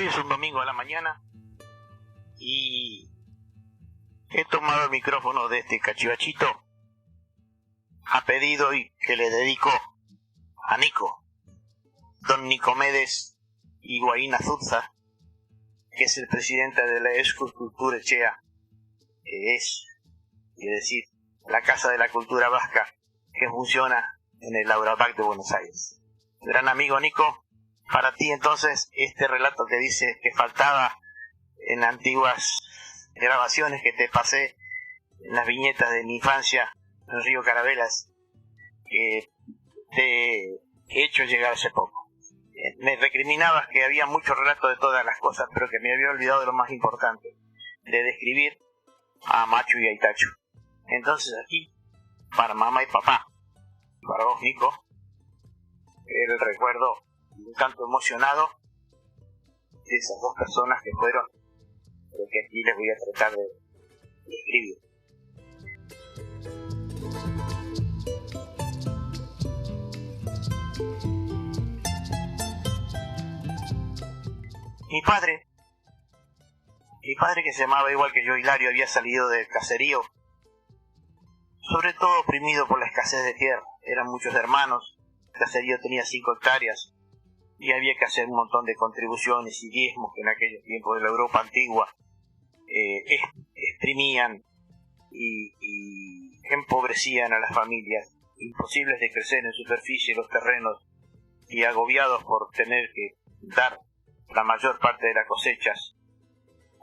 Hoy es un domingo a la mañana y he tomado el micrófono de este cachivachito a pedido y que le dedico a Nico, don Nicomedes Higuaín Azurza, que es el presidente de la Euskal Etxea, que es decir, la Casa de la Cultura Vasca, que funciona en el Aurapac de Buenos Aires. Gran amigo Nico, para ti entonces este relato que dice que faltaba en las antiguas grabaciones que te pasé en las viñetas de mi infancia en el río Carabelas, que te he hecho llegar hace poco. Me recriminabas que había muchos relatos de todas las cosas, pero que me había olvidado de lo más importante, de describir a Machu y a Itachu. Entonces aquí, para mamá y papá, para vos Nico, el recuerdo un tanto emocionado de esas dos personas que fueron, lo que aquí les voy a tratar de describir. Mi padre que se llamaba igual que yo, Hilario, había salido del caserío, sobre todo oprimido por la escasez de tierra. Eran muchos hermanos, el caserío tenía 5 hectáreas y había que hacer un montón de contribuciones y diezmos que en aquellos tiempos de la Europa antigua exprimían y empobrecían a las familias, imposibles de crecer en superficie los terrenos y agobiados por tener que dar la mayor parte de las cosechas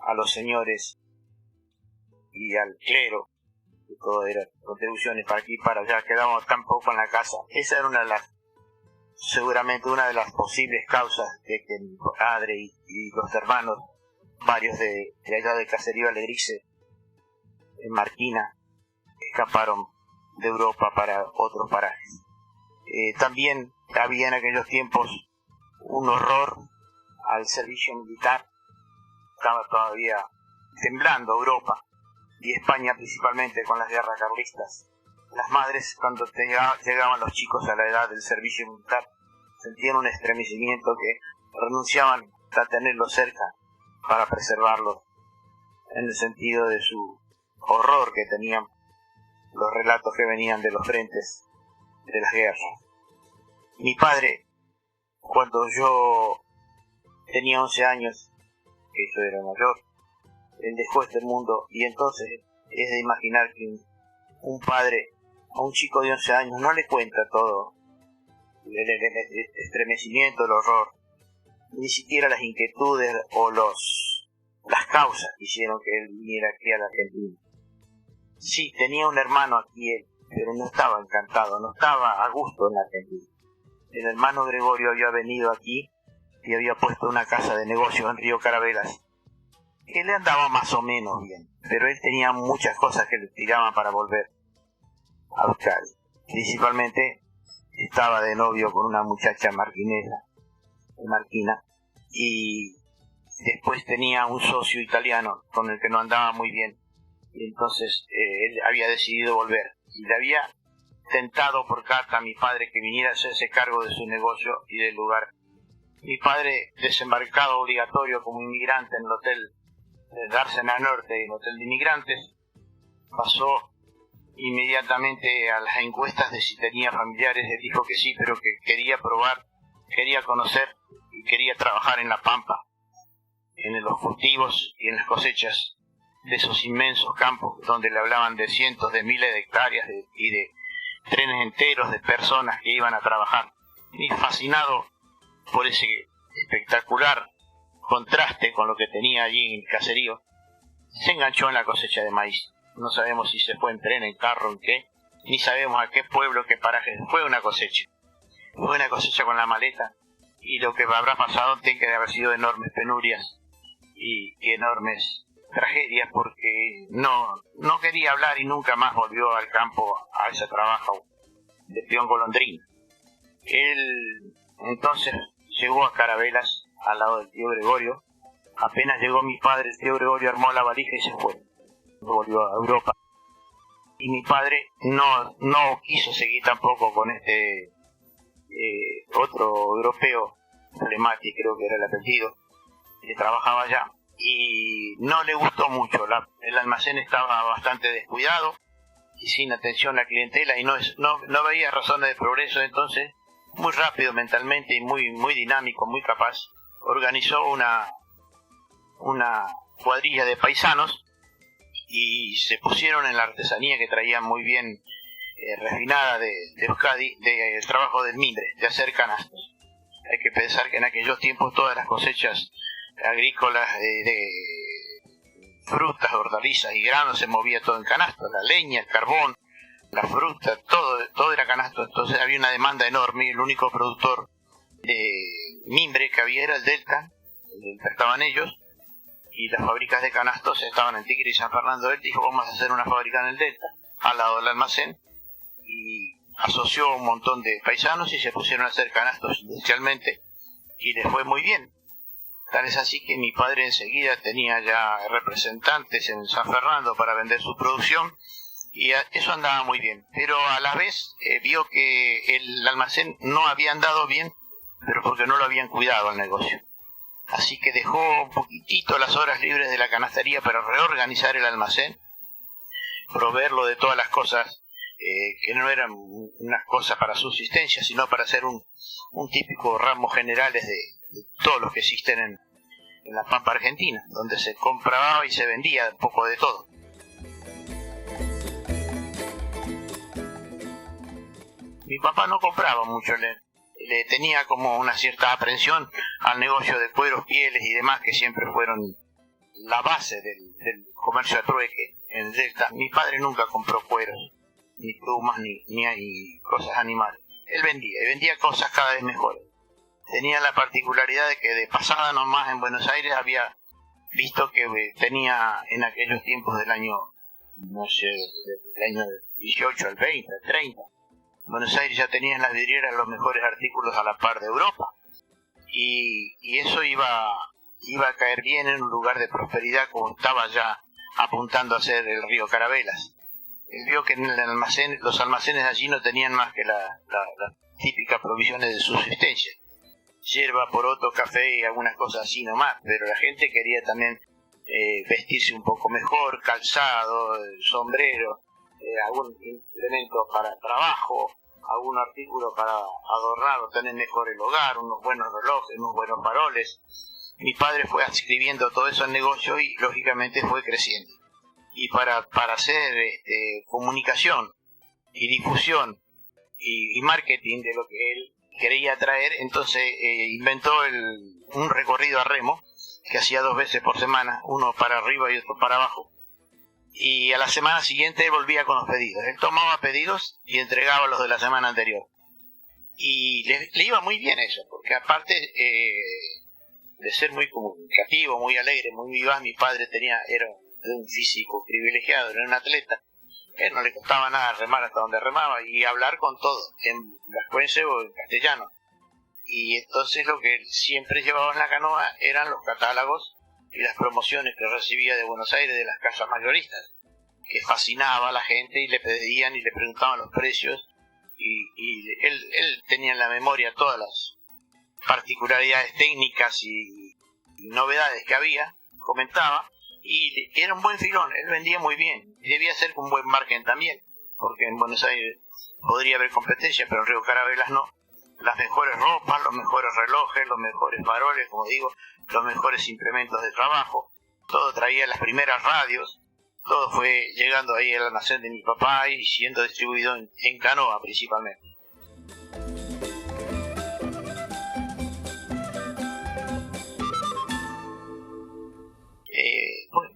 a los señores y al clero, que todo era contribuciones para aquí y para allá, quedábamos tan poco en la casa. Esa era seguramente una de las posibles causas de que mi padre y los hermanos, varios de allá del caserío Alegrice, en Marquina, escaparon de Europa para otros parajes. También había en aquellos tiempos un horror al servicio militar. Estaba todavía temblando Europa y España principalmente con las guerras carlistas. Las madres, cuando llegaban los chicos a la edad del servicio militar, sentían un estremecimiento que renunciaban a tenerlos cerca para preservarlos, en el sentido de su horror que tenían los relatos que venían de los frentes de las guerras. Mi padre, cuando yo tenía 11 años, que yo era mayor, él dejó este mundo, y entonces es de imaginar que un padre a un chico de 11 años no le cuenta todo el estremecimiento, el horror, ni siquiera las inquietudes o las causas que hicieron que él viniera aquí a la Argentina. Sí, tenía un hermano aquí él, pero no estaba encantado, no estaba a gusto en la Argentina. El hermano Gregorio había venido aquí y había puesto una casa de negocio en Río Carabelas, que le andaba más o menos bien, pero él tenía muchas cosas que le tiraban para volver a buscar. Principalmente estaba de novio con una muchacha marquinesa, de Marquina, y después tenía un socio italiano con el que no andaba muy bien, y entonces él había decidido volver, y le había tentado por carta a mi padre que viniera a hacerse cargo de su negocio y del lugar. Mi padre, desembarcado obligatorio como inmigrante en el hotel de Dársena Norte y el hotel de inmigrantes, pasó inmediatamente a las encuestas de si tenía familiares. Él dijo que sí, pero que quería probar, quería conocer y quería trabajar en la pampa, en los cultivos y en las cosechas de esos inmensos campos donde le hablaban de cientos de miles de hectáreas y de trenes enteros de personas que iban a trabajar. Y fascinado por ese espectacular contraste con lo que tenía allí en el caserío, se enganchó en la cosecha de maíz. No sabemos si se fue en tren, en carro, en qué, ni sabemos a qué pueblo, qué paraje. Fue una cosecha con la maleta, y lo que habrá pasado tiene que haber sido enormes penurias y enormes tragedias, porque no quería hablar y nunca más volvió al campo a ese trabajo de peón golondrina. Él entonces llegó a Carabelas, al lado del tío Gregorio. Apenas llegó mi padre, el tío Gregorio armó la valija y se fue. Volvió a Europa. Y mi padre no quiso seguir tampoco con este otro europeo, Flemati creo que era el apellido, que trabajaba allá, y no le gustó mucho. El almacén estaba bastante descuidado y sin atención a la clientela, y no veía razones de progreso. Entonces, muy rápido mentalmente y muy dinámico, muy capaz, organizó una cuadrilla de paisanos y se pusieron en la artesanía que traían muy bien refinada de Euskadi, del trabajo del mimbre, de hacer canastos. Hay que pensar que en aquellos tiempos todas las cosechas agrícolas de frutas, hortalizas y granos se movía todo en canastos, la leña, el carbón, la fruta, todo era canasto. Entonces había una demanda enorme, y el único productor de mimbre que había era el Delta, estaban ellos, y las fábricas de canastos estaban en Tigre y San Fernando. Él dijo, vamos a hacer una fábrica en el Delta, al lado del almacén, y asoció a un montón de paisanos y se pusieron a hacer canastos inicialmente, y les fue muy bien. Tal es así que mi padre enseguida tenía ya representantes en San Fernando para vender su producción, y eso andaba muy bien. Pero a la vez vio que el almacén no había andado bien, pero porque no lo habían cuidado al negocio. Así que dejó un poquitito las horas libres de la canastería para reorganizar el almacén, proveerlo de todas las cosas que no eran unas cosas para subsistencia, sino para hacer un típico ramo generales de todos los que existen en la Pampa Argentina, donde se compraba y se vendía un poco de todo. Mi papá no compraba mucho, le tenía como una cierta aprensión al negocio de cueros, pieles y demás, que siempre fueron la base del comercio a trueque en el Delta. Mi padre nunca compró cueros, ni plumas, ni cosas animales. Él vendía cosas cada vez mejores. Tenía la particularidad de que de pasada nomás en Buenos Aires había visto que tenía en aquellos tiempos del año, no sé, del año 18 al 20, al 30. Buenos Aires ya tenía en las vidrieras los mejores artículos a la par de Europa. Y eso iba a caer bien en un lugar de prosperidad, como estaba ya apuntando a ser el río Carabelas. Él vio que en el almacén, los almacenes allí no tenían más que las típicas provisiones de subsistencia. Yerba, poroto, café y algunas cosas así nomás, pero la gente quería también vestirse un poco mejor, calzado, sombrero, algún implemento para trabajo, algún artículo para adornar o tener mejor el hogar, unos buenos relojes, unos buenos faroles. Mi padre fue adscribiendo todo eso al negocio y lógicamente fue creciendo. Y para hacer comunicación y difusión y marketing de lo que él quería traer, entonces inventó un recorrido a remo que hacía 2 veces por semana, uno para arriba y otro para abajo, y a la semana siguiente volvía con los pedidos. Él tomaba pedidos y entregaba los de la semana anterior, y le iba muy bien eso, porque aparte de ser muy comunicativo, muy alegre, muy vivaz, mi padre era un físico privilegiado, era un atleta. Él no le costaba nada remar hasta donde remaba y hablar con todo, en vascuence o en castellano. Y entonces lo que él siempre llevaba en la canoa eran los catálogos y las promociones que recibía de Buenos Aires, de las casas mayoristas, que fascinaba a la gente y le pedían y le preguntaban los precios. Y él tenía en la memoria todas las particularidades técnicas y novedades que había, comentaba. Y era un buen filón, él vendía muy bien, y debía ser un buen marketing también, porque en Buenos Aires podría haber competencia, pero en Río Carabelas no. Las mejores ropas, los mejores relojes, los mejores faroles, como digo, los mejores implementos de trabajo, todo traía las primeras radios, todo fue llegando ahí al almacén de mi papá y siendo distribuido en canoa principalmente.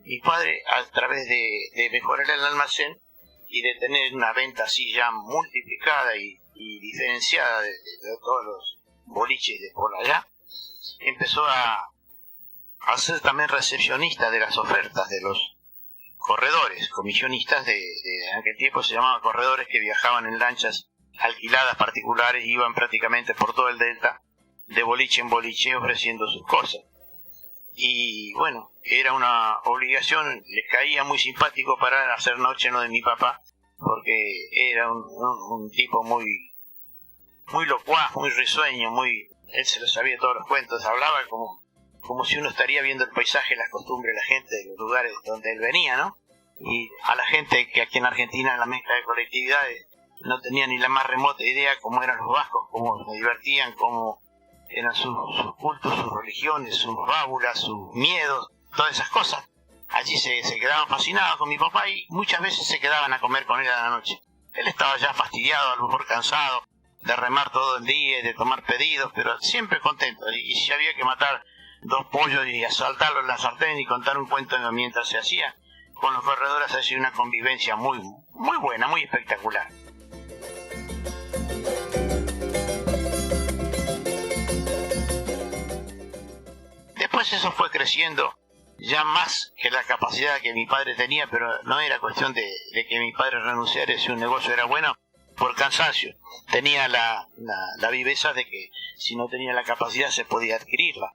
Mi padre, a través de mejorar el almacén y de tener una venta así ya multiplicada y diferenciada de todos los boliches de por allá, empezó a ser también recepcionista de las ofertas de los corredores, comisionistas en aquel tiempo se llamaban corredores, que viajaban en lanchas alquiladas particulares y iban prácticamente por todo el delta, de boliche en boliche, ofreciendo sus cosas. Y bueno, era una obligación, les caía muy simpático para hacer noche no de mi papá, porque era un tipo muy locuaz, muy risueño, él se lo sabía todos los cuentos, hablaba como como si uno estaría viendo el paisaje, las costumbres, la gente de los lugares donde él venía, ¿no? Y a la gente que aquí en Argentina, en la mezcla de colectividades, no tenía ni la más remota idea cómo eran los vascos, cómo se divertían, cómo eran sus cultos, sus religiones, sus fábulas, sus miedos, todas esas cosas. Allí se quedaban fascinados con mi papá y muchas veces se quedaban a comer con él a la noche. Él estaba ya fastidiado, a lo mejor cansado de remar todo el día y de tomar pedidos, pero siempre contento. Y si había que matar 2 pollos y asaltarlos en la sartén y contar un cuento mientras se hacía, con los corredores ha sido una convivencia muy, muy buena, muy espectacular. Después eso fue creciendo, ya más que la capacidad que mi padre tenía, pero no era cuestión de que mi padre renunciara si un negocio era bueno, por cansancio. Tenía la viveza de que si no tenía la capacidad se podía adquirirla.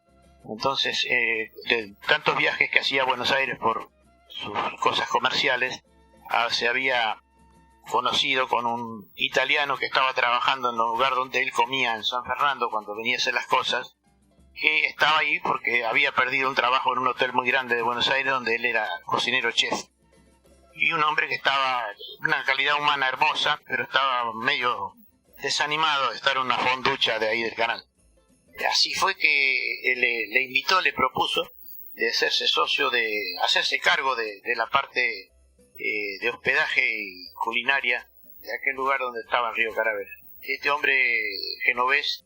Entonces, de tantos viajes que hacía a Buenos Aires por sus cosas comerciales, se había conocido con un italiano que estaba trabajando en el lugar donde él comía en San Fernando cuando venía a hacer las cosas, que estaba ahí porque había perdido un trabajo en un hotel muy grande de Buenos Aires donde él era cocinero chef. Y un hombre que estaba una calidad humana hermosa, pero estaba medio desanimado de estar en una fonducha de ahí del canal. Así fue que le invitó, le propuso de hacerse socio, de hacerse cargo de la parte de hospedaje y culinaria de aquel lugar donde estaba en Río Carabelas. Este hombre genovés,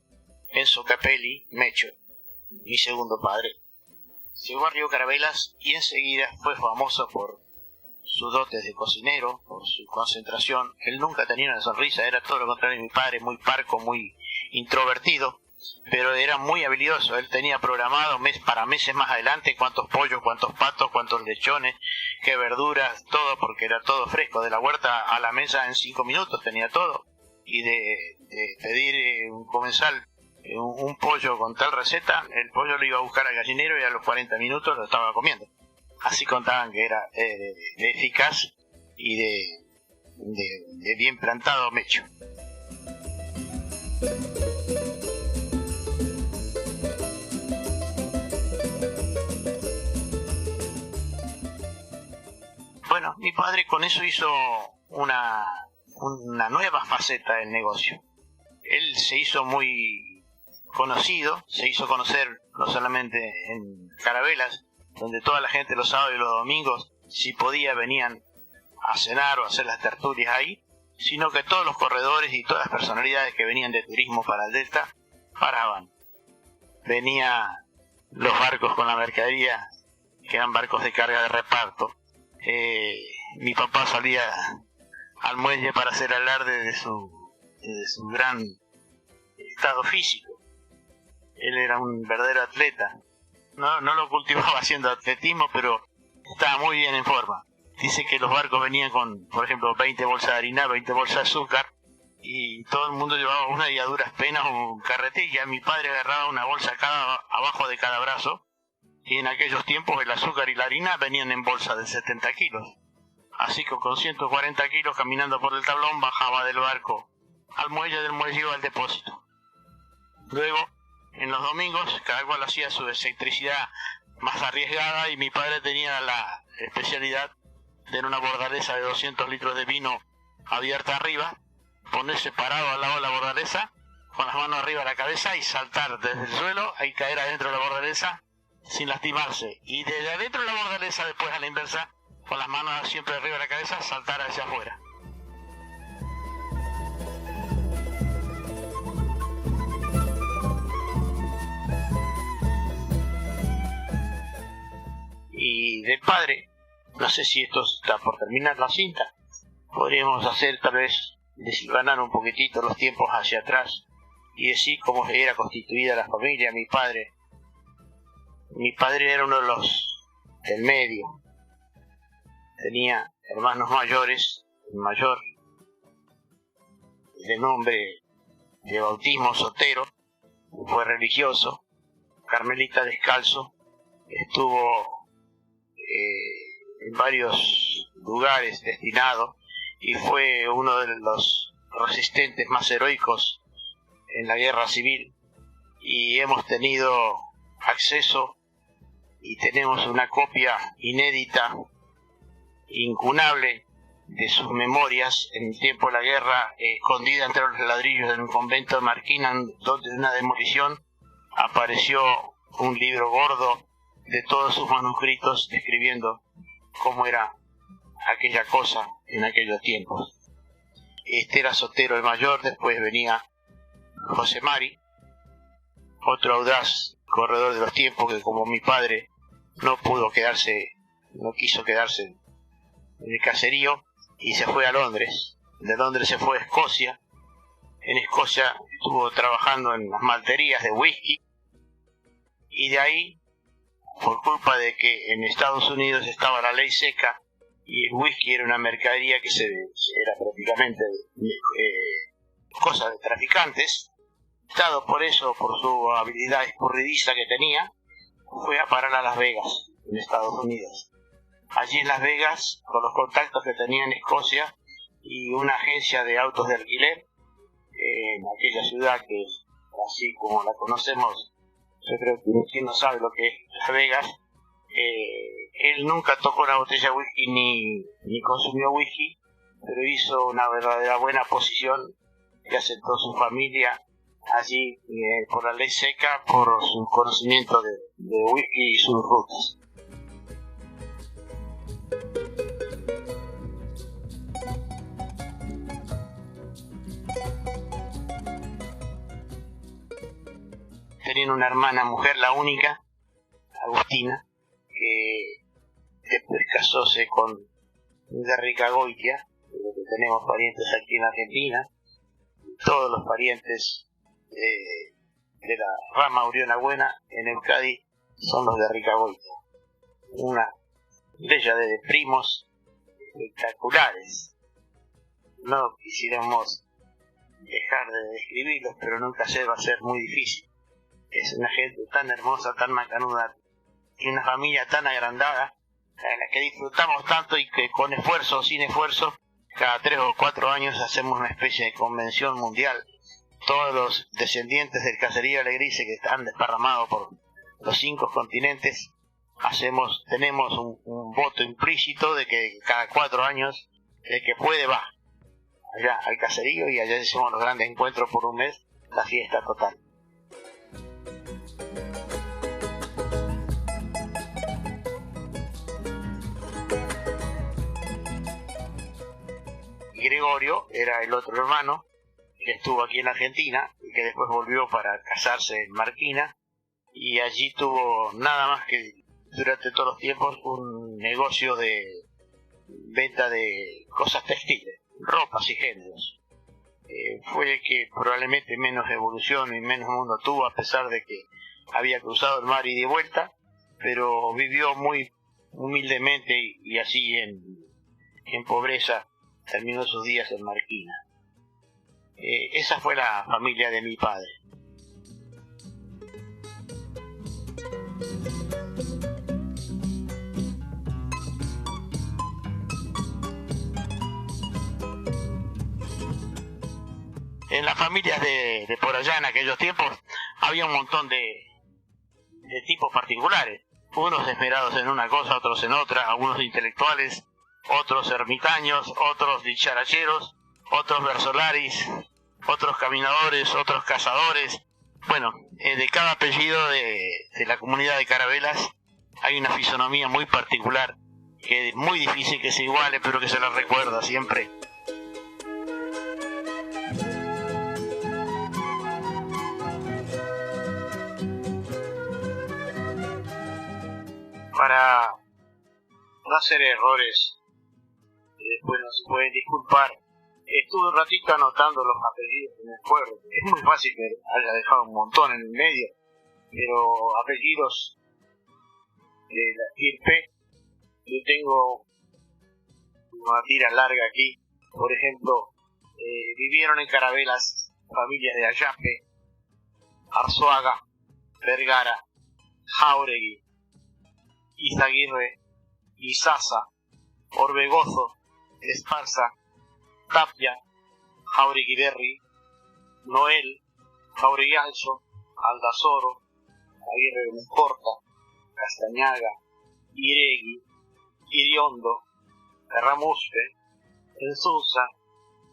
Enzo Capelli, Mecho, mi segundo padre, llegó a Río Carabelas y enseguida fue famoso por sus dotes de cocinero, por su concentración. Él nunca tenía una sonrisa, era todo lo contrario de mi padre, muy parco, muy introvertido, pero era muy habilidoso. Él tenía programado para meses más adelante cuántos pollos, cuántos patos, cuántos lechones, qué verduras, todo, porque era todo fresco, de la huerta a la mesa en 5 minutos tenía todo. Y de pedir un comensal un pollo con tal receta, el pollo lo iba a buscar al gallinero y a los 40 minutos lo estaba comiendo. Así contaban que era de eficaz y de bien plantado Mecho. Bueno, mi padre con eso hizo una nueva faceta del negocio. Él se hizo muy conocido, se hizo conocer no solamente en Carabelas, donde toda la gente los sábados y los domingos, si podía, venían a cenar o a hacer las tertulias ahí, sino que todos los corredores y todas las personalidades que venían de turismo para el Delta paraban. Venían los barcos con la mercadería, que eran barcos de carga de reparto. Mi papá salía al muelle para hacer alarde de su gran estado físico. Él era un verdadero atleta. No lo cultivaba haciendo atletismo, pero estaba muy bien en forma. Dice que los barcos venían con, por ejemplo, 20 bolsas de harina, 20 bolsas de azúcar, y todo el mundo llevaba una y a duras penas un carretilla. Mi padre agarraba una bolsa abajo de cada brazo, y en aquellos tiempos el azúcar y la harina venían en bolsas de 70 kilos. Así que con 140 kilos caminando por el tablón bajaba del barco al muelle, del muelle iba al depósito. Luego, en los domingos, cada cual hacía su excentricidad más arriesgada y mi padre tenía la especialidad de en una bordaleza de 200 litros de vino abierta arriba, ponerse parado al lado de la bordaleza, con las manos arriba de la cabeza y saltar desde el suelo y caer adentro de la bordaleza sin lastimarse. Y desde adentro de la bordaleza, después a la inversa, con las manos siempre arriba de la cabeza, saltar hacia afuera. Y del padre, no sé si esto está por terminar la cinta, podríamos hacer tal vez desganar un poquitito los tiempos hacia atrás y decir cómo era constituida la familia. Mi padre era uno de los del medio, tenía hermanos mayores, el mayor de nombre de bautismo Sotero, fue religioso, carmelita descalzo, estuvo en varios lugares destinados y fue uno de los resistentes más heroicos en la guerra civil, y hemos tenido acceso y tenemos una copia inédita, incunable, de sus memorias en el tiempo de la guerra, escondida entre los ladrillos de un convento de Marquina, donde de una demolición apareció un libro gordo de todos sus manuscritos describiendo cómo era aquella cosa en aquellos tiempos. Este era Sotero el mayor, después venía José Mari, otro audaz corredor de los tiempos que, como mi padre, no quiso quedarse en el caserío y se fue a Londres. De Londres se fue a Escocia. En Escocia estuvo trabajando en las malterías de whisky, y de ahí, por culpa de que en Estados Unidos estaba la ley seca y el whisky era una mercadería que era prácticamente cosa de traficantes, dado por eso, por su habilidad escurridiza que tenía, fue a parar a Las Vegas, en Estados Unidos. Allí en Las Vegas, con los contactos que tenía en Escocia y una agencia de autos de alquiler, en aquella ciudad que es así como la conocemos, yo creo que quien no sabe lo que es Las Vegas, él nunca tocó una botella de whisky ni consumió whisky, pero hizo una verdadera buena posición que asentó su familia allí por la ley seca, por su conocimiento de whisky y sus rutas. Tenían una hermana mujer, la única, Agustina, que después casóse con de Ricagoitia, que tenemos parientes aquí en Argentina. Todos los parientes de la rama Uriona Buena en Euskadi son los de Ricagoitia. Una bella de primos espectaculares. No quisiéramos dejar de describirlos, pero nunca va a ser muy difícil. Es una gente tan hermosa, tan macanuda, y una familia tan agrandada, en la que disfrutamos tanto y que con esfuerzo o sin esfuerzo, cada 3 o 4 años hacemos una especie de convención mundial. Todos los descendientes del caserío Alegrice que están desparramados por los 5 continentes, tenemos un voto implícito de que cada 4 años el que puede va allá al caserío, y allá hacemos los grandes encuentros por un mes, la fiesta total. Gregorio era el otro hermano que estuvo aquí en Argentina y que después volvió para casarse en Marquina, y allí tuvo nada más que durante todos los tiempos un negocio de venta de cosas textiles, ropas y géneros. Fue el que probablemente menos evolución y menos mundo tuvo, a pesar de que había cruzado el mar y de vuelta, pero vivió muy humildemente y así en pobreza terminó sus días en Marquina. Esa fue la familia de mi padre. En las familias de por allá en aquellos tiempos había un montón de tipos particulares, unos esmerados en una cosa, otros en otra, algunos intelectuales, otros ermitaños, otros dicharacheros, otros versolaris, otros caminadores, otros cazadores. Bueno, de cada apellido de la comunidad de Carabelas hay una fisonomía muy particular, que es muy difícil que se iguale, pero que se la recuerda siempre. Para no hacer errores que después no se pueden disculpar, estuve un ratito anotando los apellidos que me acuerdo. Es muy fácil que haya dejado un montón en el medio, pero apellidos de la estirpe, yo tengo una tira larga aquí. Por ejemplo, vivieron en Carabelas familias de Ayape, Arzuaga, Vergara, Jáuregui, Izaguirre, Izaza, Orbegozo, Esparza, Tapia, Jauregui-Berri, Noel, Jauregui-Alzo, Aldazoro, Aguirre de Monforta, Castañaga, Iregui, Iriondo, Erramuspe, Ensusa,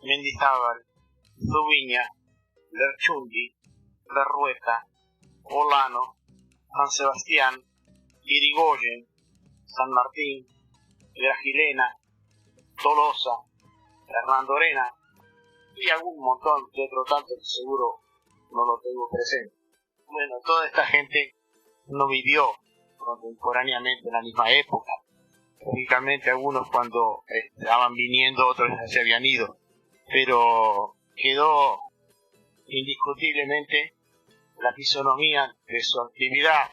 Mendizábal, Zubiña, Lerchundi, Berrueta, Olano, San Sebastián, Irigoyen, San Martín, Gragilena, Tolosa, Hernando Arena y algún montón de otro tanto que seguro no lo tengo presente. Bueno, toda esta gente no vivió contemporáneamente en la misma época. Lógicamente algunos cuando estaban viniendo, otros ya se habían ido, pero quedó indiscutiblemente la fisonomía de su actividad,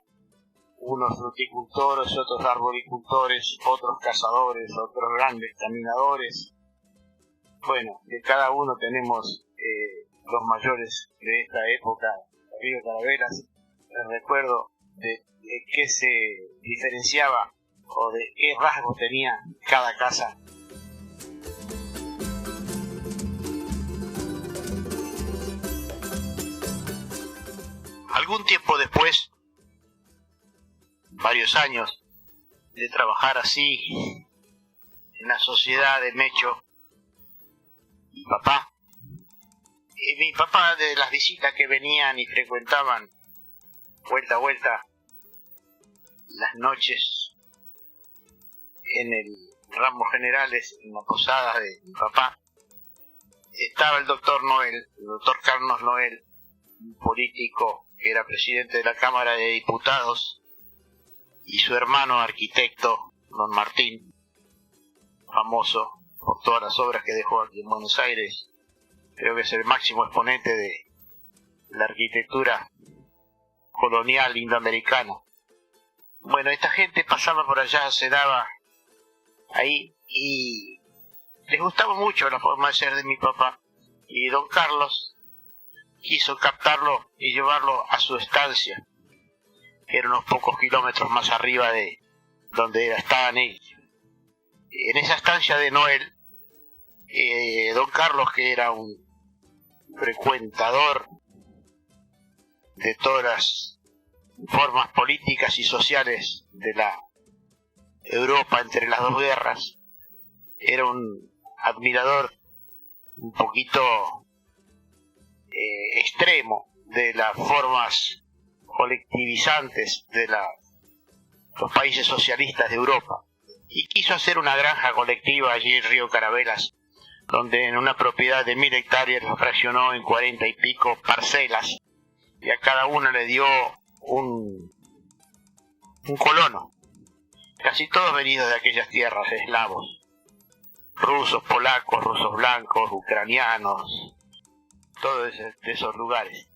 unos fruticultores, otros arboricultores, otros cazadores, otros grandes caminadores. Bueno, de cada uno tenemos los mayores de esta época, Río Carabelas. Les recuerdo de qué se diferenciaba o de qué rasgos tenía cada casa. Algún tiempo después, varios años de trabajar así en la sociedad de Mecho y mi papá de las visitas que venían y frecuentaban vuelta a vuelta las noches en el Ramos Generales, en la posada de mi papá, estaba el doctor Carlos Noel, un político que era presidente de la Cámara de Diputados, y su hermano arquitecto, don Martín, famoso por todas las obras que dejó aquí en Buenos Aires. Creo que es el máximo exponente de la arquitectura colonial indoamericana. Bueno, esta gente pasaba por allá, se daba ahí y les gustaba mucho la forma de ser de mi papá, y don Carlos quiso captarlo y llevarlo a su estancia, que era unos pocos kilómetros más arriba de donde estaban ellos. En esa estancia de Noel, don Carlos, que era un frecuentador de todas las formas políticas y sociales de la Europa entre las dos guerras, era un admirador un poquito extremo de las formas colectivizantes de los países socialistas de Europa, y quiso hacer una granja colectiva allí en Río Carabelas, donde en una propiedad de 1000 hectáreas lo fraccionó en 40 y pico parcelas, y a cada una le dio un colono, casi todos venidos de aquellas tierras, eslavos, rusos, polacos, rusos blancos, ucranianos, todos de esos lugares.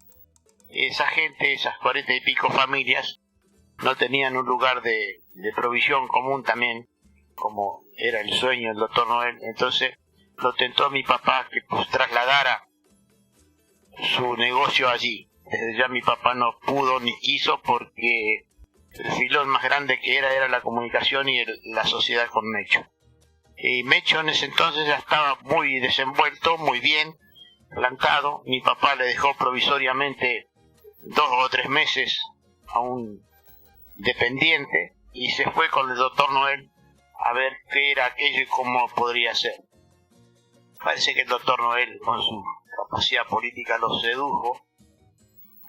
Esa gente, esas 40 y pico familias, no tenían un lugar de provisión común también, como era el sueño del doctor Noel. Entonces lo tentó a mi papá que pues trasladara su negocio allí. Desde ya mi papá no pudo ni quiso, porque el filón más grande que era la comunicación y la sociedad con Mecho. Y Mecho en ese entonces ya estaba muy desenvuelto, muy bien plantado. Mi papá le dejó provisoriamente 2 o 3 meses a un dependiente y se fue con el doctor Noel a ver qué era aquello y cómo podría ser. Parece que el doctor Noel, con su capacidad política, lo sedujo.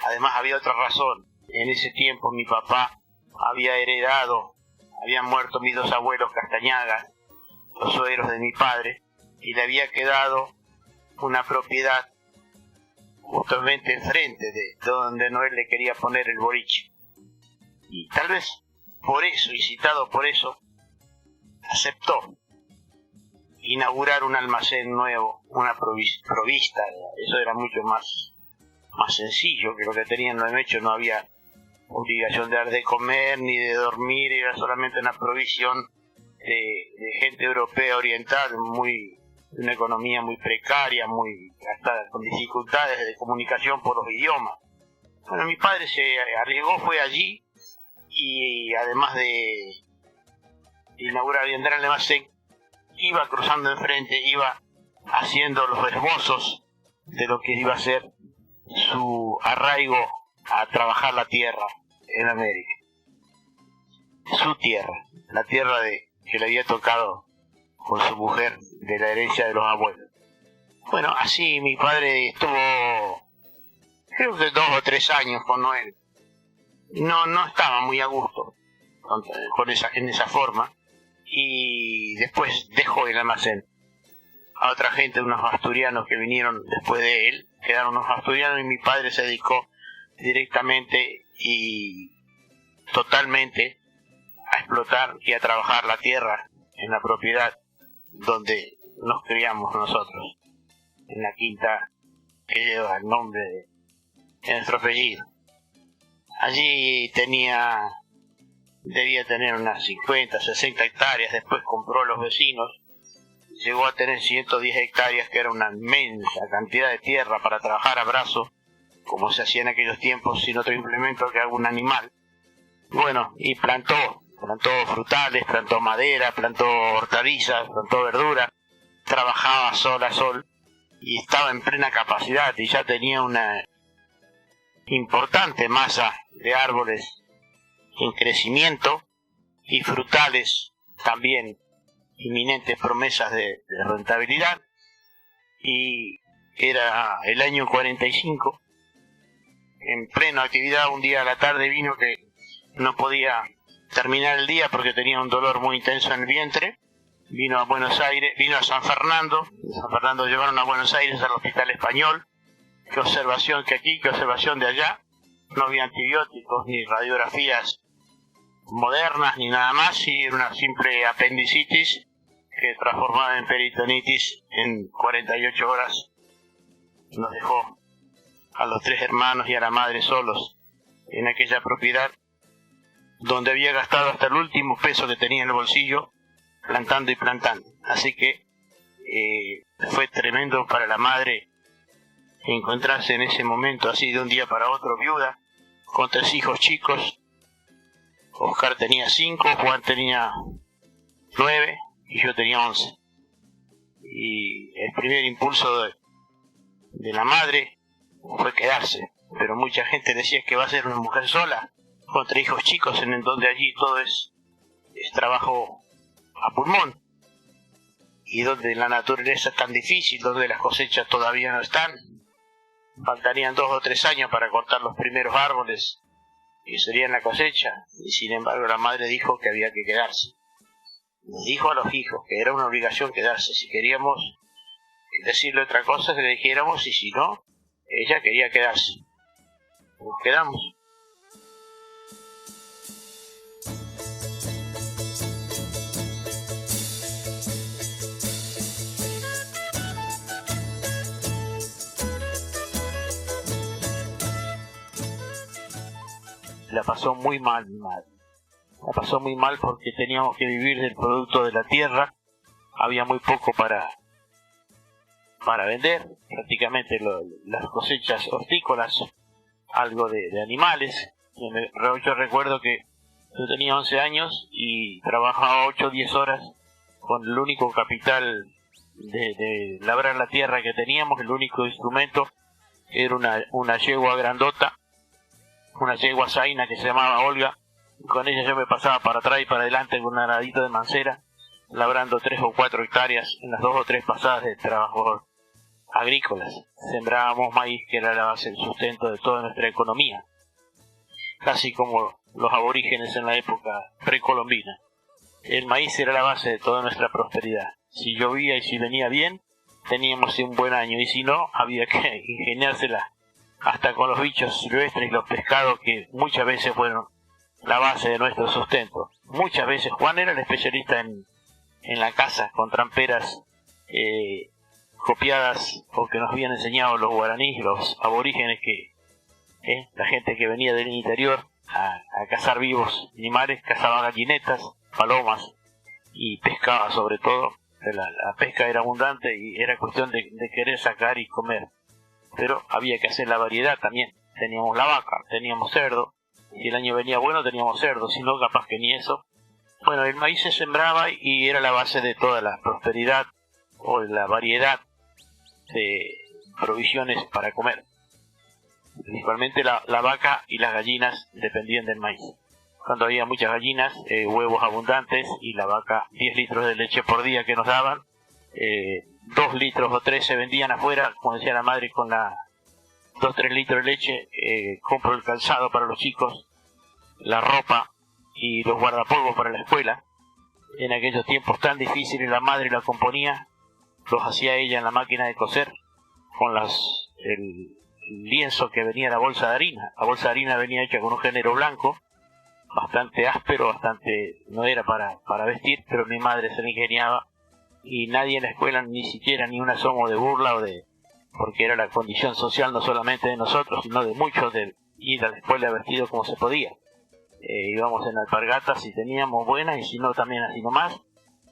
Además había otra razón. En ese tiempo mi papá habían muerto mis 2 abuelos Castañaga, los suegros de mi padre, y le había quedado una propiedad justamente enfrente de donde Noel le quería poner el boliche. Y tal vez por eso, y citado por eso, aceptó inaugurar un almacén nuevo, una provista. Eso era mucho más sencillo que lo que tenían los Mecho. No había obligación de dar de comer ni de dormir, era solamente una provisión de gente europea oriental, una economía muy precaria, hasta con dificultades de comunicación por los idiomas. Bueno, mi padre se arriesgó, fue allí, y además de inaugurar y entrar al almacén, iba cruzando enfrente, iba haciendo los esbozos de lo que iba a ser su arraigo a trabajar la tierra en América. su tierra, la tierra que le había tocado con su mujer de la herencia de los abuelos. Bueno, así mi padre estuvo, creo que 2 o 3 años con Noel. No estaba muy a gusto en esa forma, y después dejó el almacén a otra gente, unos asturianos que vinieron después de él, quedaron unos asturianos, y mi padre se dedicó directamente y totalmente a explotar y a trabajar la tierra en la propiedad donde nos criamos nosotros, en la quinta que lleva el nombre de nuestro apellido. Allí debía tener unas 50, 60 hectáreas, después compró los vecinos, llegó a tener 110 hectáreas, que era una inmensa cantidad de tierra para trabajar a brazo, como se hacía en aquellos tiempos, sin otro implemento que algún animal. Bueno, y plantó frutales, plantó madera, plantó hortalizas, plantó verdura, trabajaba sol a sol, y estaba en plena capacidad, y ya tenía una importante masa de árboles en crecimiento y frutales también, inminentes promesas de rentabilidad. Y era el año 45, en plena actividad. Un día a la tarde vino que no podía terminar el día porque tenía un dolor muy intenso en el vientre. Vino a Buenos Aires, vino a San Fernando. De San Fernando llevaron a Buenos Aires al Hospital Español. Qué observación que aquí, qué observación de allá. No había antibióticos ni radiografías modernas ni nada más, y era una simple apendicitis que transformada en peritonitis en 48 horas. Nos dejó a los 3 hermanos y a la madre solos en aquella propiedad donde había gastado hasta el último peso que tenía en el bolsillo plantando y plantando. Así que fue tremendo para la madre encontrarse en ese momento así, de un día para otro, viuda, con 3 hijos chicos. Oscar tenía 5, Juan tenía 9 y yo tenía 11. Y el primer impulso de la madre fue quedarse, pero mucha gente decía que va a ser una mujer sola, con 3 hijos chicos, en donde allí todo es trabajo a pulmón, y donde la naturaleza es tan difícil, donde las cosechas todavía no están. Faltarían 2 o 3 años para cortar los primeros árboles y sería en la cosecha, y sin embargo la madre dijo que había que quedarse. Nos dijo a los hijos que era una obligación quedarse. Si queríamos decirle otra cosa, que le dijéramos, y si no, ella quería quedarse. Nos quedamos. La pasó muy mal mi madre. La pasó muy mal porque teníamos que vivir del producto de la tierra. Había muy poco para vender, prácticamente las cosechas hortícolas, algo de animales. Yo recuerdo que yo tenía 11 años y trabajaba 8 o 10 horas con el único capital de labrar la tierra que teníamos. El único instrumento era una yegua grandota, una yegua zaina que se llamaba Olga. Con ella yo me pasaba para atrás y para adelante con un aradito de mancera, labrando 3 o 4 hectáreas en las 2 o 3 pasadas de trabajos agrícolas. Sembrábamos maíz, que era la base del sustento de toda nuestra economía, casi como los aborígenes en la época precolombina. El maíz era la base de toda nuestra prosperidad. Si llovía y si venía bien, teníamos un buen año, y si no, había que ingeniársela hasta con los bichos silvestres y los pescados, que muchas veces fueron la base de nuestro sustento. Muchas veces Juan era el especialista en la caza con tramperas copiadas o que nos habían enseñado los guaraníes, los aborígenes, la gente que venía del interior a cazar vivos animales, cazaba gallinetas, palomas y pescaba sobre todo. La pesca era abundante y era cuestión de querer sacar y comer, pero había que hacer la variedad también. Teníamos la vaca, teníamos cerdo. Si el año venía bueno, teníamos cerdo, si no, capaz que ni eso. Bueno, el maíz se sembraba y era la base de toda la prosperidad o de la variedad de provisiones para comer. Principalmente la vaca y las gallinas dependían del maíz. cuando había muchas gallinas, huevos abundantes, y la vaca 10 litros de leche por día que nos daban, 2 litros o 3 se vendían afuera, como decía la madre, con la 2-3 litros de leche, compro el calzado para los chicos, la ropa y los guardapolvos para la escuela. En aquellos tiempos tan difíciles la madre la componía, los hacía ella en la máquina de coser, con el lienzo que venía en la bolsa de harina. La bolsa de harina venía hecha con un género blanco, bastante áspero, no era para vestir, pero mi madre se la ingeniaba, y nadie en la escuela, ni siquiera ni un asomo de burla, porque era la condición social no solamente de nosotros, sino de muchos, de ir a la escuela vestido como se podía. Íbamos en alpargatas si teníamos buenas, y si no también así nomás,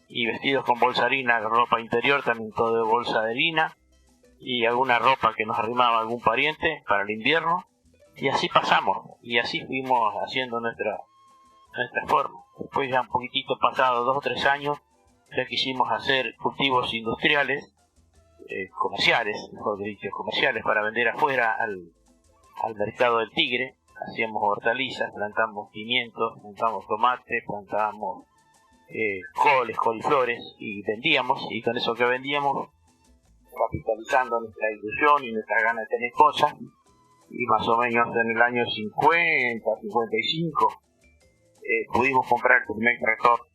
y vestidos con bolsa de harina, ropa interior también todo de bolsa de harina, y alguna ropa que nos arrimaba algún pariente para el invierno, y así pasamos, y así fuimos haciendo nuestra forma. Después, ya un poquitito pasado 2 o 3 años, ya quisimos hacer cultivos industriales, comerciales, mejor dicho, comerciales, para vender afuera al mercado del Tigre. Hacíamos hortalizas, plantamos pimientos, plantamos tomates, plantábamos coles, coliflores, y vendíamos, y con eso que vendíamos, capitalizando nuestra ilusión y nuestra ganas de tener cosas, y más o menos en el año 50, 55, pudimos comprar el primer tractor.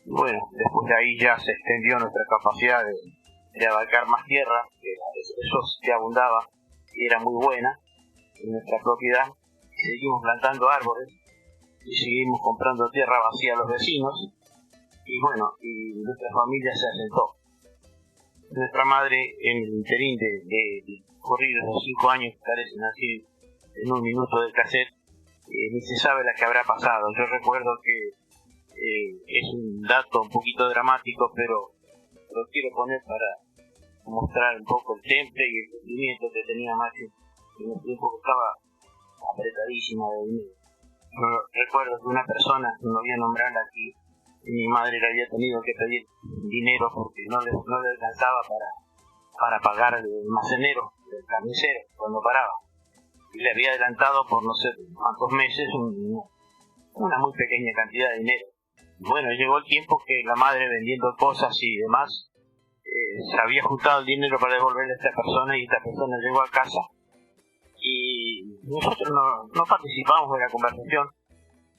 Bueno, después de ahí ya se extendió nuestra capacidad de abarcar más tierra, eso sí abundaba y era muy buena en nuestra propiedad. Seguimos plantando árboles y seguimos comprando tierra vacía a los vecinos, y bueno, y nuestra familia se asentó. Nuestra madre, en el interín de correr los 5 años que parecen así en un minuto de cassette, ni se sabe la que habrá pasado. Yo recuerdo que es un dato un poquito dramático, pero lo quiero poner para mostrar un poco el temple y el sentimiento que tenía Maxi en el tiempo que estaba apretadísima de dinero. Recuerdo que una persona, no voy a nombrarla aquí, mi madre le había tenido que pedir dinero porque no le alcanzaba para pagar el almacenero, el carnicero, cuando paraba. Y le había adelantado por no sé cuántos meses una muy pequeña cantidad de dinero. Bueno, llegó el tiempo que la madre, vendiendo cosas y demás, se había juntado el dinero para devolverle a esta persona, y esta persona llegó a casa y nosotros no participamos en la conversación.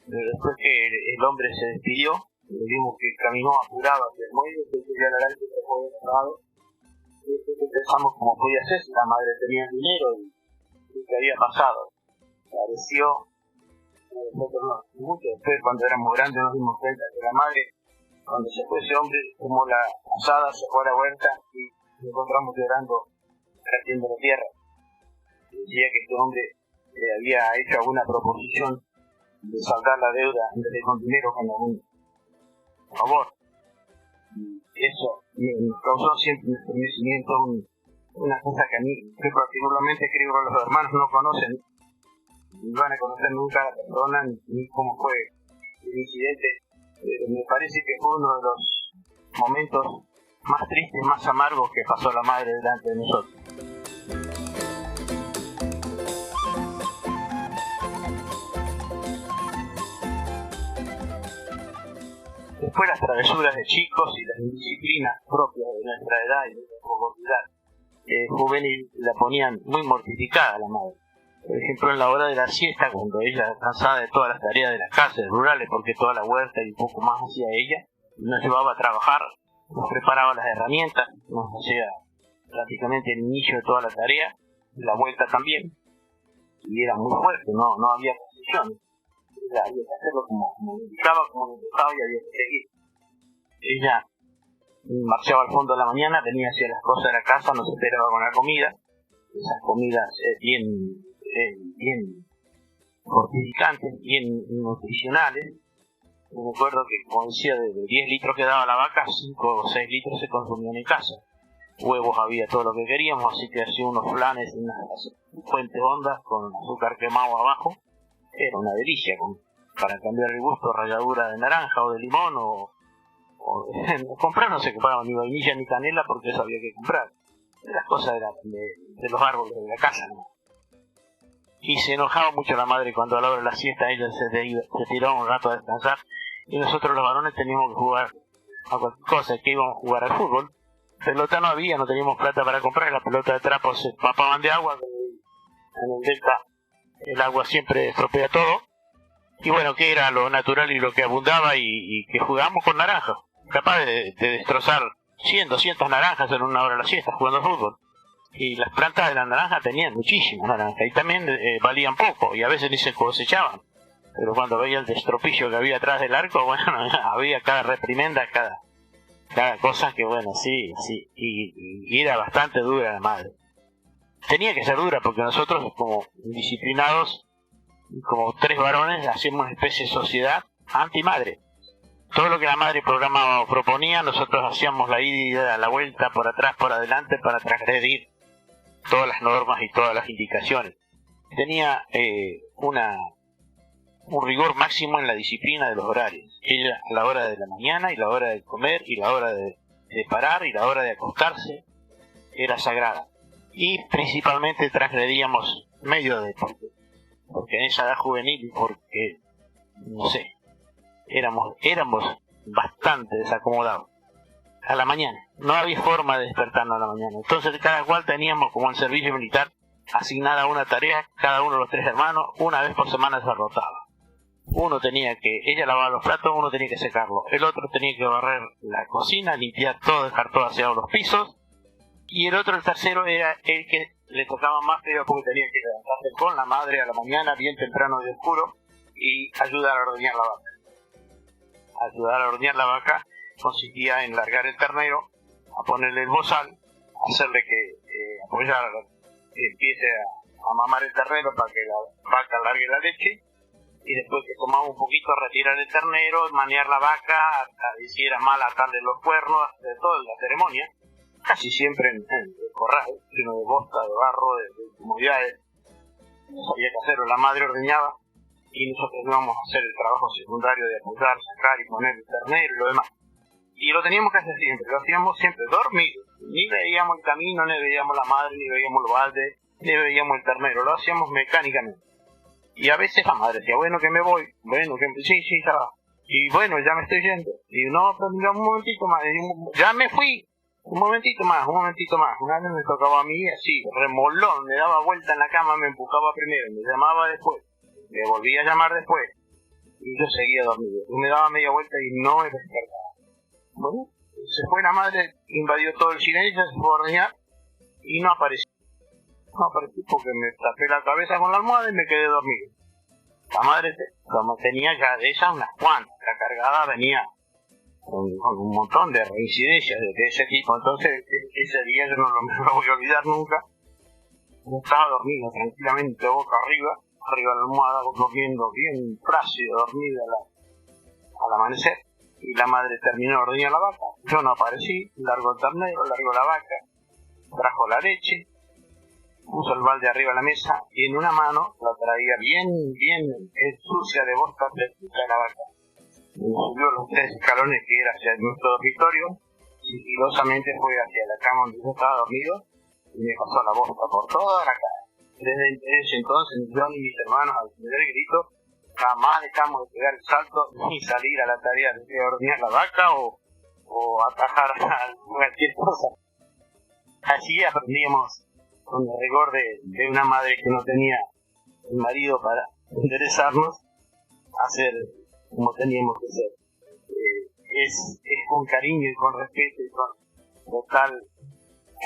Después que el hombre se despidió, vimos que caminó apurado hacia el muelle, que subió al adelante y se fue cerrado. Y entonces pensamos cómo podía ser si la madre tenía el dinero y qué había pasado. Pareció, nosotros mucho después, cuando éramos grandes, nos dimos cuenta que la madre, cuando se fue ese hombre, tomó la asada, se fue a la huerta y nos encontramos llorando, haciendo la tierra. Decía que este hombre había hecho alguna proposición de saldar la deuda en vez de con dinero, con algún favor. Y eso nos causó siempre un estremecimiento, una cosa que a mí, yo particularmente creo que los hermanos no conocen, ni van a conocer nunca a la persona, ni cómo fue el incidente. Me parece que fue uno de los momentos más tristes, más amargos que pasó la madre delante de nosotros. Después las travesuras de chicos y las indisciplinas propias de nuestra edad y de nuestra juventud juvenil la ponían muy mortificada a la madre. Por ejemplo, en la hora de la siesta, cuando ella, cansada de todas las tareas de las casas rurales, porque toda la huerta y un poco más hacía ella, nos llevaba a trabajar, nos preparaba las herramientas, nos hacía prácticamente el inicio de toda la tarea, la vuelta también, y era muy fuerte, no había posición. Había que hacerlo como indicaba, como indicaba, y había que seguir. Ella marchaba al fondo de la mañana, venía hacia las cosas de la casa, nos esperaba con la comida, esas comidas bien fortificantes, bien nutricionales. Me recuerdo que, como decía, de 10 litros que daba la vaca, 5 o 6 litros se consumían en casa. Huevos había todo lo que queríamos, así que hacía unos flanes, unas fuentes hondas con azúcar quemado abajo. Era una delicia, para cambiar el gusto, ralladura de naranja o de limón, o comprar no se compraba ni vainilla ni canela porque eso había que comprar. Las cosas de los árboles de la casa, ¿no? y se enojaba mucho la madre cuando a la hora de la siesta ella se tiraba un rato a descansar, y nosotros los varones teníamos que jugar a cualquier cosa, que íbamos a jugar al fútbol. Pelota no había, no teníamos plata para comprar, la pelota de trapo se empapaban de agua, en el delta el agua siempre estropea todo, y bueno, que era lo natural y lo que abundaba, y que jugábamos con naranjas, capaz de destrozar 100, 200 naranjas en una hora de la siesta jugando fútbol. Y las plantas de la naranja tenían muchísimas naranjas, y también valían poco, y a veces ni se cosechaban. Pero cuando veía el destropillo que había atrás del arco, bueno, había cada reprimenda, cada cosa que, bueno, sí, y era bastante dura la madre. Tenía que ser dura porque nosotros, como disciplinados, como 3 varones, hacíamos una especie de sociedad anti-madre. Todo lo que la madre programa proponía, nosotros hacíamos la ida, la vuelta, por atrás, por adelante, para transgredir todas las normas y todas las indicaciones. Tenía un rigor máximo en la disciplina de los horarios. Ella, la hora de la mañana y la hora de comer y la hora de parar y la hora de acostarse era sagrada. Y principalmente transgredíamos medio de deporte, porque en esa edad juvenil, porque no sé, éramos bastante desacomodados. A la mañana no había forma de despertarnos a la mañana, entonces cada cual teníamos, como en servicio militar, asignada una tarea, cada uno de los 3 hermanos, una vez por semana se rotaba. Ella lavaba los platos, uno tenía que secarlo, el otro tenía que barrer la cocina, limpiar todo, dejar todo aseado los pisos, y el tercero era el que le tocaba más feo porque tenía que levantarse con la madre a la mañana, bien temprano y oscuro, y ayudar a ordeñar la vaca. Ayudar a ordeñar la vaca consistía en largar el ternero, a ponerle el bozal, hacerle que apoyar, empiece a mamar el ternero para que la vaca largue la leche, y después que tomaba un poquito, retirar el ternero, manear la vaca, si era mal atarle los cuernos, de toda la ceremonia, casi siempre en el corral, lleno de bosta, de barro, de comodidades. No sabía qué hacerlo, la madre ordeñaba, y nosotros íbamos a hacer el trabajo secundario de apuntar, sacar y poner el ternero y lo demás. Y lo teníamos que hacer siempre, lo hacíamos siempre dormidos. Ni veíamos el camino, ni veíamos la madre, ni veíamos los baldes, ni veíamos el ternero, lo hacíamos mecánicamente. Y a veces la madre decía, bueno, que me voy, bueno, que sí, ya va. Y bueno, ya me estoy yendo. Y no, pero mira, un momentito más, ya me fui, un momentito más. Una vez me tocaba a mí, así, remolón, me daba vuelta en la cama, me empujaba primero, me llamaba después, me volvía a llamar después, y yo seguía dormido. Y me daba media vuelta y no me despertaba. Bueno, se fue la madre, invadió todo el silencio, se fue a ordeñar, y no apareció. No aparecí porque me tapé la cabeza con la almohada y me quedé dormido. La madre, como tenía ya de esas unas cuantas, la cargada venía con un montón de reincidencias de ese tipo. Entonces ese día yo no me voy a olvidar nunca. Yo estaba dormido tranquilamente, boca arriba de la almohada, durmiendo bien plácido, dormido al amanecer. Y la madre terminó de ordeñar la vaca. Yo no aparecí, largó el ternero, largó la vaca, trajo la leche, puso el balde arriba de la mesa y en una mano la traía bien sucia de bosta fresca de la vaca. Me subió los 3 escalones que era hacia nuestro dormitorio, sigilosamente fue hacia la cama donde yo estaba dormido y me pasó la bosta por toda la cara. Desde ese entonces, ni yo ni mis hermanos, al primer grito, jamás dejamos de pegar el salto ni salir a la tarea de ordeñar la vaca o atajar a cualquier cosa. Así aprendíamos con el rigor de una madre que no tenía el marido para enderezarnos a hacer como teníamos que ser. Es con cariño y con respeto y con total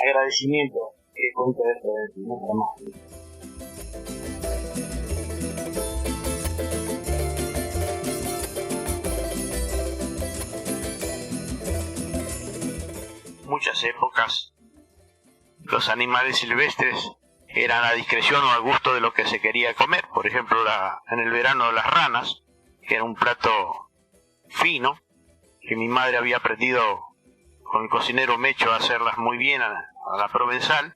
agradecimiento que cuento esto de nuestra madre. Muchas épocas los animales silvestres eran a discreción o a gusto de lo que se quería comer. Por ejemplo, en el verano las ranas, que era un plato fino, que mi madre había aprendido con el cocinero Mecho a hacerlas muy bien a la provenzal.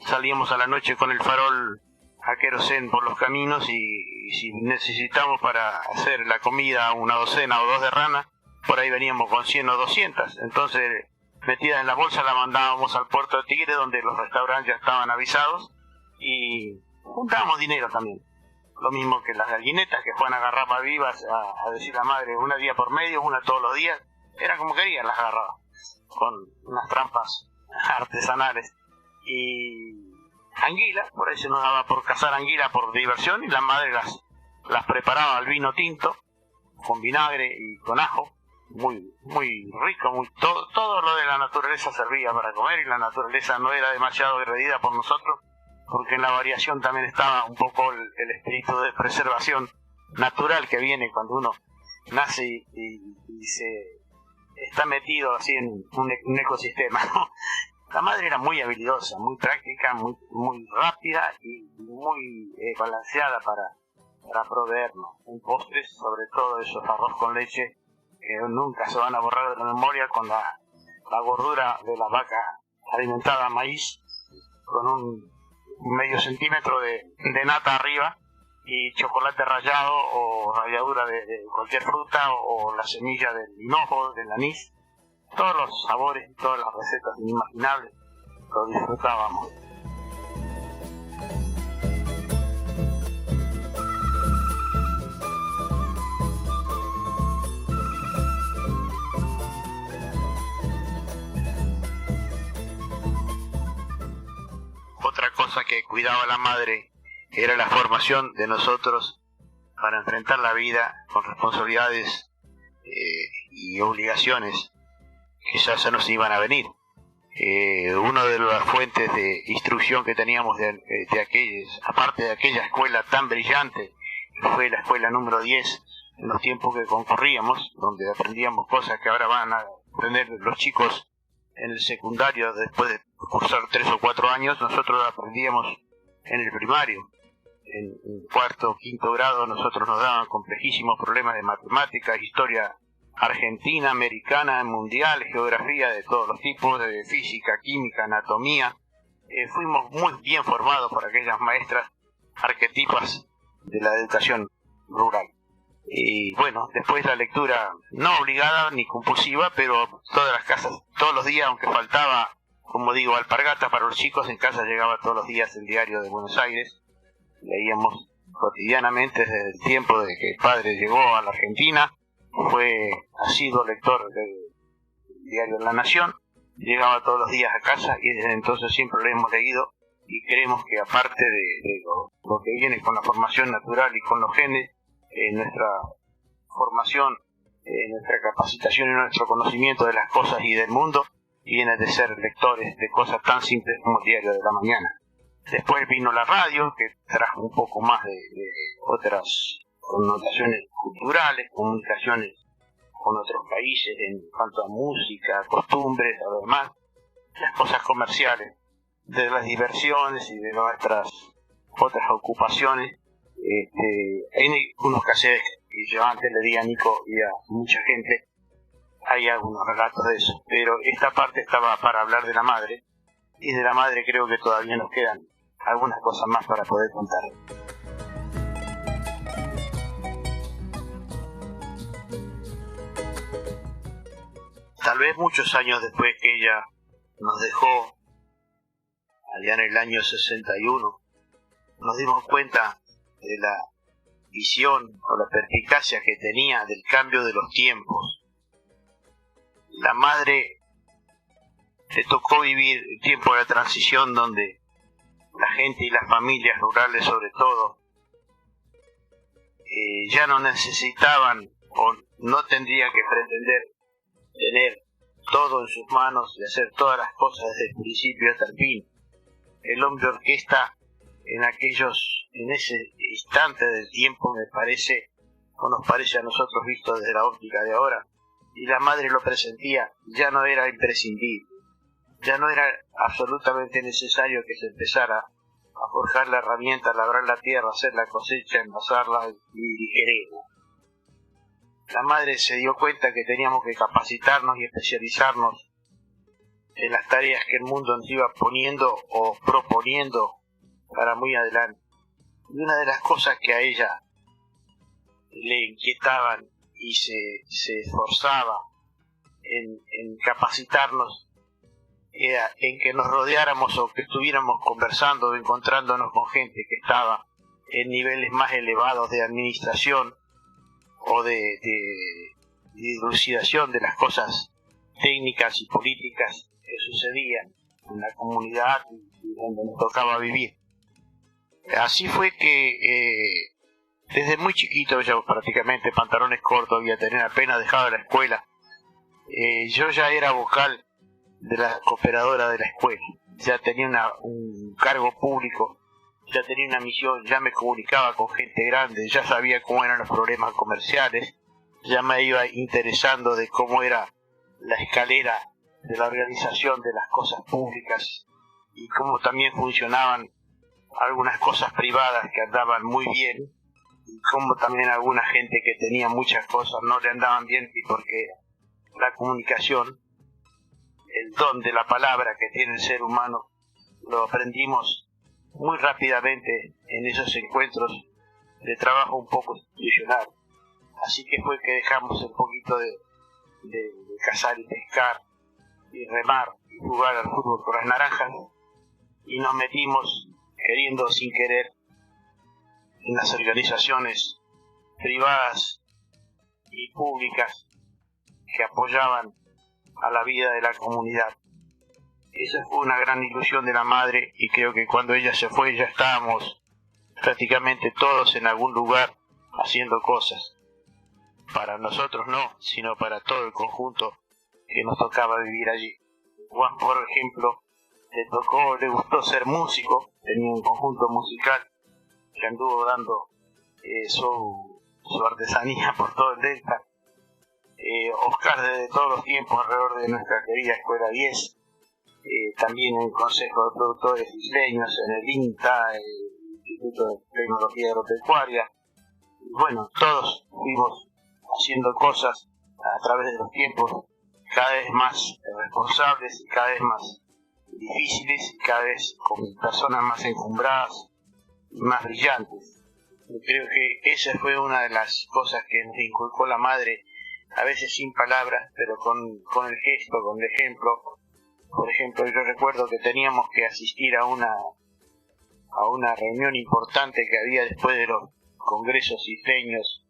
Salíamos a la noche con el farol a querosén por los caminos y si necesitamos para hacer la comida una docena o 2 de ranas, por ahí veníamos con 100 o 200. Entonces, metida en la bolsa la mandábamos al puerto de Tigre, donde los restaurantes ya estaban avisados, y juntábamos dinero también. Lo mismo que las gallinetas que Juan agarraba vivas a decir la madre, una día por medio, una todos los días. Era como quería, las agarraba. Con unas trampas artesanales. Y anguila, por ahí se nos daba por cazar anguila por diversión, y la madre las preparaba al vino tinto, con vinagre y con ajo. Muy rico, todo lo de la naturaleza servía para comer, y la naturaleza no era demasiado agredida por nosotros, porque en la variación también estaba un poco el espíritu de preservación natural que viene cuando uno nace y se está metido así en un ecosistema, ¿no? La madre era muy habilidosa, muy práctica, muy rápida y muy balanceada para proveernos un postre, sobre todo esos arroz con leche que nunca se van a borrar de la memoria, con la gordura de la vaca alimentada a maíz, con un medio centímetro de nata arriba y chocolate rallado o ralladura de cualquier fruta o la semilla del hinojo, del anís. Todos los sabores, todas las recetas inimaginables, lo disfrutábamos. Otra cosa que cuidaba la madre era la formación de nosotros para enfrentar la vida con responsabilidades y obligaciones que ya se nos iban a venir. Una de las fuentes de instrucción que teníamos aparte de aquella escuela tan brillante, que fue la escuela número 10, en los tiempos que concurríamos, donde aprendíamos cosas que ahora van a aprender los chicos en el secundario después de cursar 3 o 4 años, nosotros aprendíamos en el primario. En cuarto o quinto grado nosotros nos daban complejísimos problemas de matemáticas, historia argentina, americana, mundial, geografía de todos los tipos, de física, química, anatomía. Fuimos muy bien formados por aquellas maestras arquetipas de la educación rural. Y bueno, después la lectura no obligada ni compulsiva, pero todas las casas, todos los días, aunque faltaba, como digo, alpargatas para los chicos, en casa llegaba todos los días el diario de Buenos Aires. Leíamos cotidianamente desde el tiempo de que el padre llegó a la Argentina. Fue asiduo lector del diario La Nación, llegaba todos los días a casa y desde entonces siempre lo hemos leído, y creemos que aparte de lo que viene con la formación natural y con los genes, nuestra formación, nuestra capacitación y nuestro conocimiento de las cosas y del mundo viene de ser lectores de cosas tan simples como el diario de la mañana. Después vino la radio, que trajo un poco más de otras connotaciones culturales, comunicaciones con otros países en cuanto a música, costumbres, además las cosas comerciales, de las diversiones y de nuestras otras ocupaciones. Hay unos cassettes que yo antes le di a Nico y a mucha gente, hay algunos relatos de eso, pero esta parte estaba para hablar de la madre, y de la madre creo que todavía nos quedan algunas cosas más para poder contar. Tal vez muchos años después que ella nos dejó, allá en el año 61, nos dimos cuenta de la visión o la perspicacia que tenía del cambio de los tiempos. La madre le tocó vivir el tiempo de la transición, donde la gente y las familias rurales sobre todo ya no necesitaban o no tendrían que pretender tener todo en sus manos y hacer todas las cosas desde el principio hasta el fin. El hombre orquesta en ese instante del tiempo, me parece, o nos parece a nosotros visto desde la óptica de ahora, y la madre lo presentía, ya no era imprescindible, ya no era absolutamente necesario que se empezara a forjar la herramienta, a labrar la tierra, hacer la cosecha, envasarla y digerirla. La madre se dio cuenta que teníamos que capacitarnos y especializarnos en las tareas que el mundo nos iba poniendo o proponiendo para muy adelante. Y una de las cosas que a ella le inquietaban y se esforzaba en capacitarnos era en que nos rodeáramos o que estuviéramos conversando o encontrándonos con gente que estaba en niveles más elevados de administración o de dilucidación de las cosas técnicas y políticas que sucedían en la comunidad y donde nos tocaba vivir. Así fue que desde muy chiquito, ya prácticamente pantalones cortos, había tenido apenas dejado la escuela, yo ya era vocal de la cooperadora de la escuela, ya tenía un cargo público, ya tenía una misión, ya me comunicaba con gente grande, ya sabía cómo eran los problemas comerciales, ya me iba interesando de cómo era la escalera de la organización de las cosas públicas y cómo también funcionaban algunas cosas privadas que andaban muy bien y cómo también alguna gente que tenía muchas cosas no le andaban bien, y porque la comunicación, el don de la palabra que tiene el ser humano, lo aprendimos muy rápidamente en esos encuentros de trabajo un poco institucional. Así que fue que dejamos un poquito de cazar y pescar y remar y jugar al fútbol con las naranjas y nos metimos, queriendo o sin querer, en las organizaciones privadas y públicas que apoyaban a la vida de la comunidad. Esa fue una gran ilusión de la madre, y creo que cuando ella se fue ya estábamos prácticamente todos en algún lugar haciendo cosas. Para nosotros no, sino para todo el conjunto que nos tocaba vivir allí. Juan, por ejemplo, le gustó ser músico, tenía un conjunto musical que anduvo dando su artesanía por todo el Delta. Oscar, desde todos los tiempos alrededor de nuestra querida Escuela 10, también en el Consejo de Productores Isleños, en el INTA, el Instituto de Tecnología Agropecuaria. Y bueno, todos fuimos haciendo cosas a través de los tiempos cada vez más responsables y cada vez más difíciles y cada vez con personas más encumbradas y más brillantes. Yo creo que esa fue una de las cosas que nos inculcó la madre, a veces sin palabras, pero con el gesto, con el ejemplo. Por ejemplo, yo recuerdo que teníamos que asistir a una reunión importante que había después de los congresos isleños.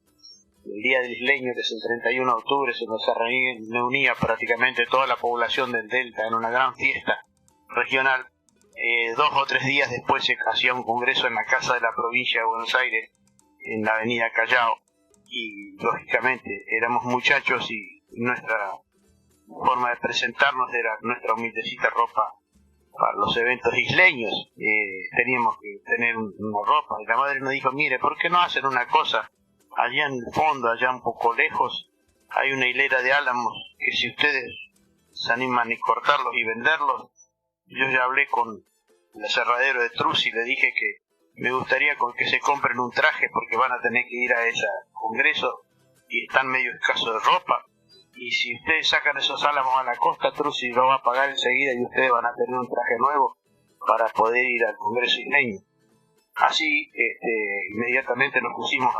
El Día del Isleño, que es el 31 de octubre, se nos reunía prácticamente toda la población del Delta en una gran fiesta regional. 2 o 3 días después se hacía un congreso en la Casa de la Provincia de Buenos Aires, en la avenida Callao, y lógicamente éramos muchachos y nuestra forma de presentarnos era nuestra humildecita ropa para los eventos isleños. Teníamos que tener una ropa, y la madre nos dijo: mire, ¿por qué no hacen una cosa? Allá en el fondo, allá un poco lejos, hay una hilera de álamos que si ustedes se animan a cortarlos y venderlos, yo ya hablé con el aserradero de Truzzi y le dije que me gustaría que se compren un traje porque van a tener que ir a ese congreso y están medio escasos de ropa. Y si ustedes sacan esos álamos a la costa, Truzzi lo va a pagar enseguida y ustedes van a tener un traje nuevo para poder ir al congreso isleño. Así, inmediatamente nos pusimos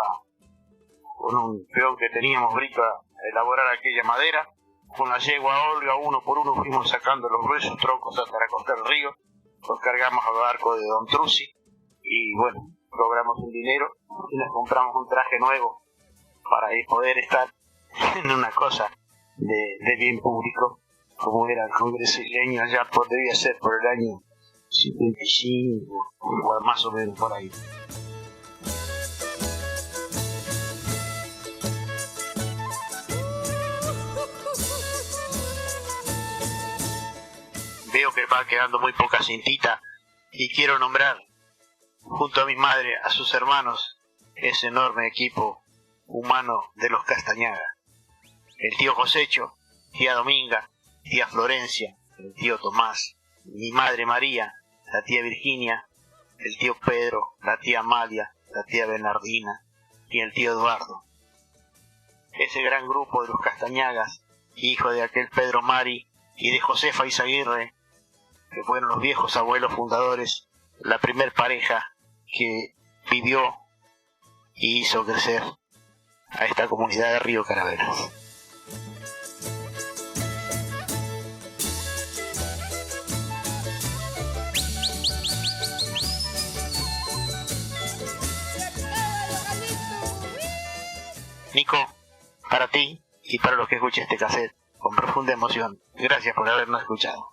con un peón que teníamos brito a elaborar aquella madera. Con la yegua Olga, uno por uno fuimos sacando los gruesos troncos hasta la costa del río, los cargamos al barco de Don Truzzi y bueno, logramos un dinero y nos compramos un traje nuevo para poder estar en una cosa de bien público, como era el Congreso Isleño allá debía ser por el año 55 o más o menos por ahí. Veo que va quedando muy poca cintita y quiero nombrar, junto a mi madre, a sus hermanos, ese enorme equipo humano de los Castañaga. El tío Josecho, tía Dominga, tía Florencia, el tío Tomás, mi madre María, la tía Virginia, el tío Pedro, la tía Amalia, la tía Bernardina y el tío Eduardo. Ese gran grupo de los Castañagas, hijo de aquel Pedro Mari y de Josefa Izaguirre, que fueron los viejos abuelos fundadores, la primer pareja que vivió y hizo crecer a esta comunidad de Río Caraveras. Nico, para ti y para los que escuchen este cassette, con profunda emoción, gracias por habernos escuchado.